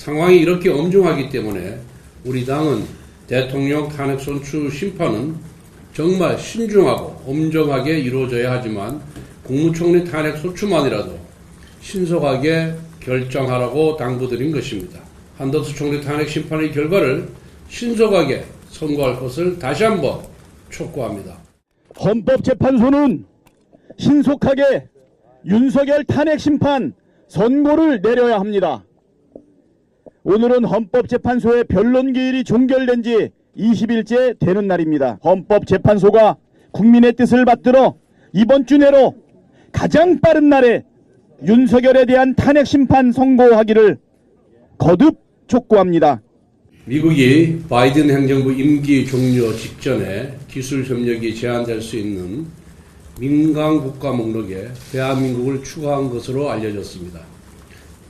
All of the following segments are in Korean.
상황이 이렇게 엄중하기 때문에 우리 당은 대통령 탄핵 선출 심판은 정말 신중하고 엄정하게 이루어져야 하지만 국무총리 탄핵 소추만이라도 신속하게 결정하라고 당부드린 것입니다. 한덕수 총리 탄핵 심판의 결과를 신속하게 선고할 것을 다시 한번 촉구합니다. 헌법재판소는 신속하게 윤석열 탄핵 심판 선고를 내려야 합니다. 오늘은 헌법재판소의 변론기일이 종결된 지 20일째 되는 날입니다. 헌법재판소가 국민의 뜻을 받들어 이번 주 내로 가장 빠른 날에 윤석열에 대한 탄핵 심판 선고하기를 거듭 촉구합니다. 미국이 바이든 행정부 임기 종료 직전에 기술 협력이 제한될 수 있는 민간 국가 목록에 대한민국을 추가한 것으로 알려졌습니다.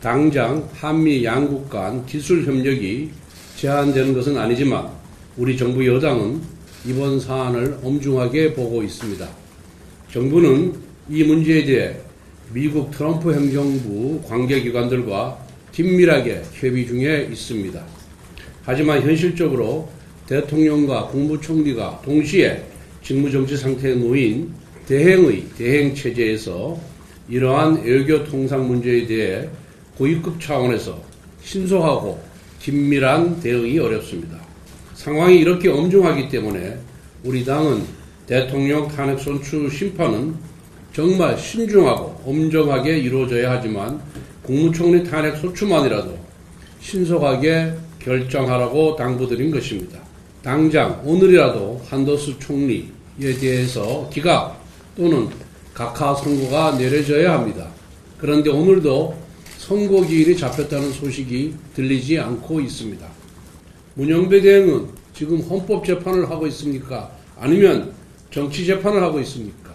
당장 한미 양국 간 기술 협력이 제한되는 것은 아니지만 우리 정부 여당은 이번 사안을 엄중하게 보고 있습니다. 정부는 이 문제에 대해 미국 트럼프 행정부 관계기관들과 긴밀하게 협의 중에 있습니다. 하지만 현실적으로 대통령과 국무총리가 동시에 직무정지 상태에 놓인 대행체제에서 이러한 외교 통상 문제에 대해 고위급 차원에서 신속하고 긴밀한 대응이 어렵습니다. 상황이 이렇게 엄중하기 때문에 우리 당은 대통령 탄핵 선출 심판은 정말 신중하고 엄정하게 이루어져야 하지만 국무총리 탄핵 소추만이라도 신속하게 결정하라고 당부드린 것입니다. 당장 오늘이라도 한덕수 총리에 대해서 기각 또는 각하 선고가 내려져야 합니다. 그런데 오늘도 선고기일이 잡혔다는 소식이 들리지 않고 있습니다. 문영배 대행은 지금 헌법재판을 하고 있습니까? 아니면 정치재판을 하고 있습니까?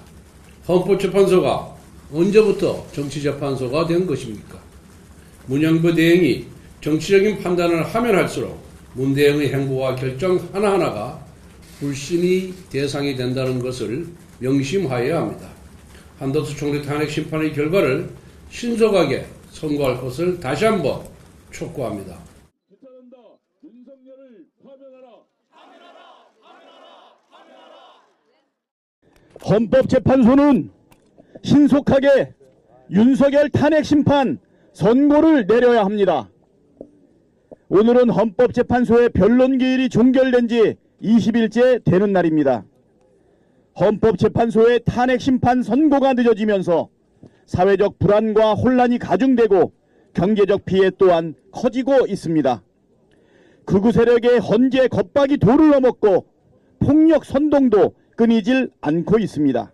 헌법재판소가 언제부터 정치재판소가 된 것입니까? 문영배 대행이 정치적인 판단을 하면 할수록 문 대행의 행보와 결정 하나하나가 불신의 대상이 된다는 것을 명심하여야 합니다. 한덕수 총리 탄핵 심판의 결과를 신속하게 선고할 것을 다시 한번 촉구합니다. 헌법재판소는 신속하게 윤석열 탄핵 심판 선고를 내려야 합니다. 오늘은 헌법재판소의 변론기일이 종결된 지 20일째 되는 날입니다. 헌법재판소의 탄핵 심판 선고가 늦어지면서 사회적 불안과 혼란이 가중되고 경제적 피해 또한 커지고 있습니다. 극우 세력의 헌재 겁박이 도를 넘었고 폭력 선동도 끊이질 않고 있습니다.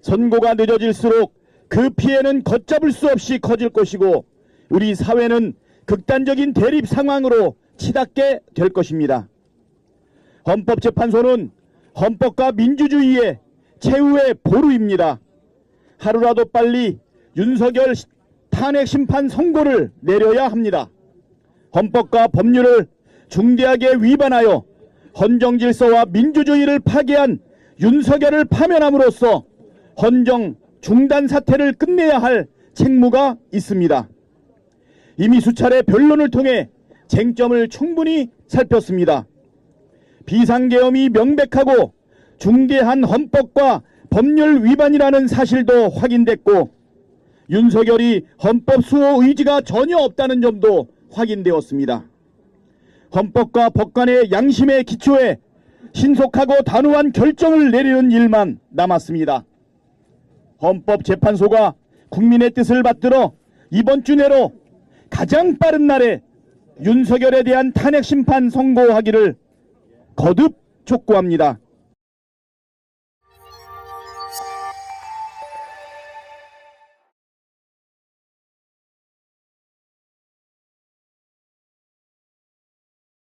선고가 늦어질수록 그 피해는 걷잡을 수 없이 커질 것이고 우리 사회는 극단적인 대립 상황으로 치닫게 될 것입니다. 헌법재판소는 헌법과 민주주의의 최후의 보루입니다. 하루라도 빨리 윤석열 탄핵 심판 선고를 내려야 합니다. 헌법과 법률을 중대하게 위반하여 헌정 질서와 민주주의를 파괴한 윤석열을 파면함으로써 헌정 중단 사태를 끝내야 할 책무가 있습니다. 이미 수차례 변론을 통해 쟁점을 충분히 살폈습니다. 비상계엄이 명백하고 중대한 헌법과 법률 위반이라는 사실도 확인됐고 윤석열이 헌법 수호 의지가 전혀 없다는 점도 확인되었습니다. 헌법과 법관의 양심의 기초에 신속하고 단호한 결정을 내리는 일만 남았습니다. 헌법재판소가 국민의 뜻을 받들어 이번 주 내로 가장 빠른 날에 윤석열에 대한 탄핵 심판 선고하기를 거듭 촉구합니다.